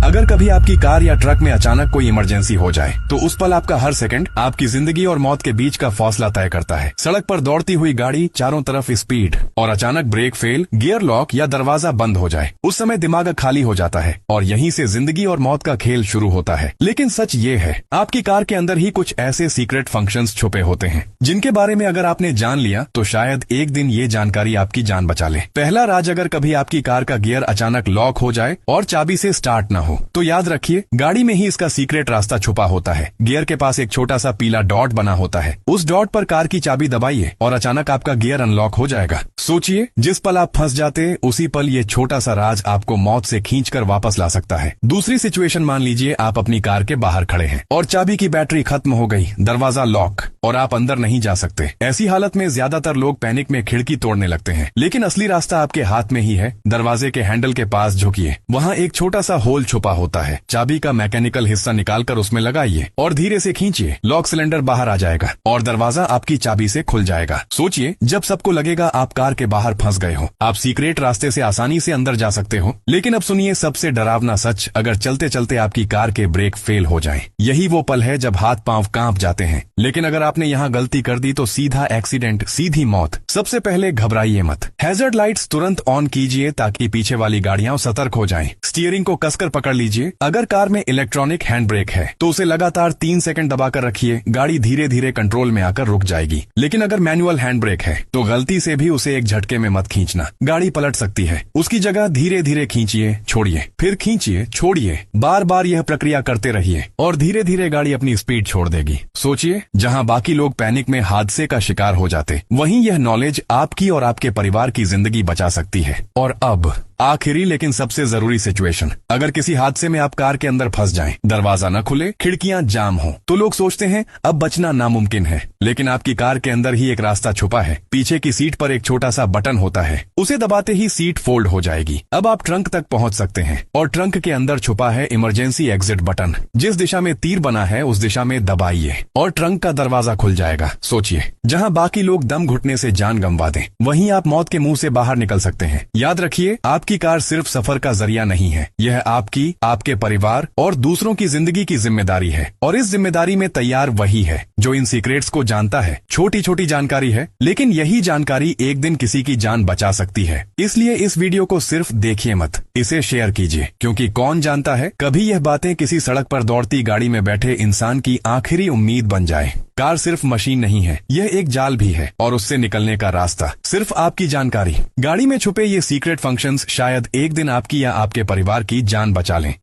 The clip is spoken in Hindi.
अगर कभी आपकी कार या ट्रक में अचानक कोई इमरजेंसी हो जाए तो उस पल आपका हर सेकंड आपकी जिंदगी और मौत के बीच का फासला तय करता है। सड़क पर दौड़ती हुई गाड़ी, चारों तरफ स्पीड और अचानक ब्रेक फेल, गियर लॉक या दरवाजा बंद हो जाए, उस समय दिमाग खाली हो जाता है और यहीं से जिंदगी और मौत का खेल शुरू होता है। लेकिन सच ये है, आपकी कार के अंदर ही कुछ ऐसे सीक्रेट फंक्शंस छुपे होते हैं जिनके बारे में अगर आपने जान लिया तो शायद एक दिन ये जानकारी आपकी जान बचा ले। पहला राज, अगर कभी आपकी कार का गियर अचानक लॉक हो जाए और चाबी से स्टार्ट न हो तो याद रखिए, गाड़ी में ही इसका सीक्रेट रास्ता छुपा होता है। गियर के पास एक छोटा सा पीला डॉट बना होता है, उस डॉट पर कार की चाबी दबाइए और अचानक आपका गियर अनलॉक हो जाएगा। सोचिए, जिस पल आप फंस जाते उसी पल ये छोटा सा राज आपको मौत से खींचकर वापस ला सकता है। दूसरी सिचुएशन, मान लीजिए आप अपनी कार के बाहर खड़े हैं और चाबी की बैटरी खत्म हो गई, दरवाजा लॉक और आप अंदर नहीं जा सकते। ऐसी हालत में ज्यादातर लोग पैनिक में खिड़की तोड़ने लगते हैं, लेकिन असली रास्ता आपके हाथ में ही है। दरवाजे के हैंडल के पास झुकिए, वहाँ एक छोटा सा होल छुपा होता है। चाबी का मैकेनिकल हिस्सा निकालकर उसमें लगाइए और धीरे से खींचिए, लॉक सिलेंडर बाहर आ जाएगा और दरवाजा आपकी चाबी से खुल जाएगा। सोचिए, जब सबको लगेगा आप कार के बाहर फंस गए हो, आप सीक्रेट रास्ते से आसानी से अंदर जा सकते हो। लेकिन अब सुनिए सबसे डरावना सच, अगर चलते चलते आपकी कार के ब्रेक फेल हो जाएं, यही वो पल है जब हाथ पांव कांप जाते हैं। लेकिन अगर आपने यहाँ गलती कर दी तो सीधा एक्सीडेंट, सीधी मौत। सबसे पहले घबराइए मत, हैजर्ड लाइट्स तुरंत ऑन कीजिए ताकि पीछे वाली गाड़ियां सतर्क हो जाएं। स्टीयरिंग को कसकर पकड़ लीजिए। अगर कार में इलेक्ट्रॉनिक हैंड ब्रेक है तो उसे लगातार 3 सेकंड दबाकर रखिए, गाड़ी धीरे धीरे कंट्रोल में आकर रुक जाएगी। लेकिन अगर मैनुअल हैंड ब्रेक है तो गलती से भी उसे एक झटके में मत खींचना, गाड़ी पलट सकती है। उसकी जगह धीरे धीरे खींचिए, छोड़िए, फिर खींचिए, छोड़िए, बार बार यह प्रक्रिया करते रहिए और धीरे धीरे गाड़ी अपनी स्पीड छोड़ देगी। सोचिए, जहां बाकी लोग पैनिक में हादसे का शिकार हो जाते, वहीं यह नॉलेज आपकी और आपके परिवार की जिंदगी बचा सकती है। और अब आखिरी लेकिन सबसे जरूरी सिचुएशन, अगर किसी हादसे में आप कार के अंदर फंस जाएं, दरवाजा न खुले, खिड़कियां जाम हो, तो लोग सोचते हैं अब बचना नामुमकिन है। लेकिन आपकी कार के अंदर ही एक रास्ता छुपा है। पीछे की सीट पर एक छोटा सा बटन होता है, उसे दबाते ही सीट फोल्ड हो जाएगी। अब आप ट्रंक तक पहुंच सकते हैं और ट्रंक के अंदर छुपा है इमरजेंसी एग्जिट बटन। जिस दिशा में तीर बना है उस दिशा में दबाइए और ट्रंक का दरवाजा खुल जाएगा। सोचिए, जहां बाकी लोग दम घुटने से जान गंवा दें, वहीं आप मौत के मुंह से बाहर निकल सकते हैं। याद रखिए, आपकी कार सिर्फ सफर का जरिया नहीं है, यह आपकी, आपके परिवार और दूसरों की जिंदगी की जिम्मेदारी है। और इस जिम्मेदारी में तैयार वही है जो इन सीक्रेट्स को जानता है। छोटी छोटी जानकारी है, लेकिन यही जानकारी एक दिन किसी की जान बचा सकती है। इसलिए इस वीडियो को सिर्फ देखिए मत, इसे शेयर कीजिए, क्योंकि कौन जानता है कभी यह बातें किसी सड़क पर दौड़ती गाड़ी में बैठे इंसान की आखिरी उम्मीद बन जाए। कार सिर्फ मशीन नहीं है, यह एक जाल भी है और उससे निकलने का रास्ता सिर्फ आपकी जानकारी। गाड़ी में छुपे ये सीक्रेट फंक्शंस शायद एक दिन आपकी या आपके परिवार की जान बचा लें।